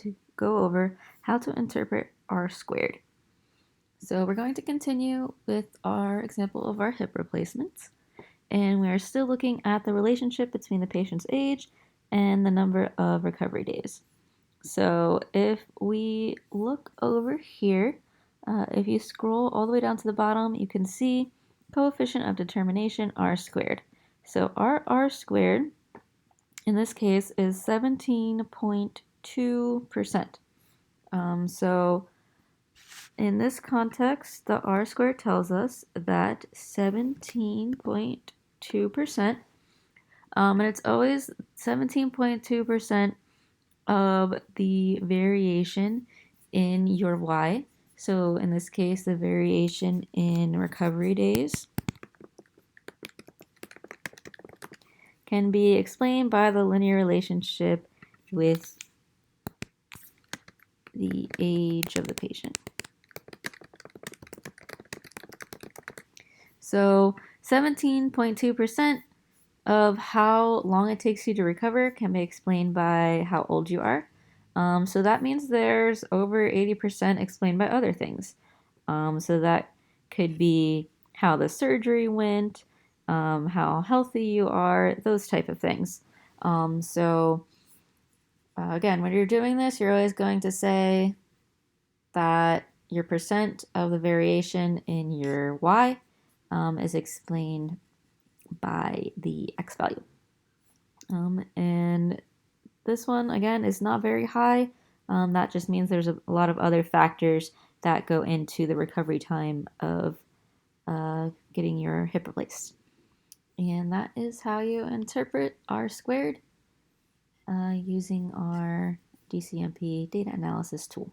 to go over how to interpret R squared. So we're going to continue with our example of our hip replacements, and we are still looking at the relationship between the patient's age and the number of recovery days. So if we look over here, if you scroll all the way down to the bottom, you can see coefficient of determination R squared. So our R squared in this case is 17.2%. So in this context, the R squared tells us that 17.2%, and it's always 17.2% of the variation in your Y. So in this case, the variation in recovery days can be explained by the linear relationship with the age of the patient. So 17.2% of how long it takes you to recover can be explained by how old you are. So that means there's over 80% explained by other things. So that could be how the surgery went, how healthy you are, those type of things. Again, when you're doing this, you're always going to say that your percent of the variation in your Y is explained by the X value. And this one, again, is not very high. That just means there's a lot of other factors that go into the recovery time of getting your hip replaced. And that is how you interpret R squared using our DCMP data analysis tool.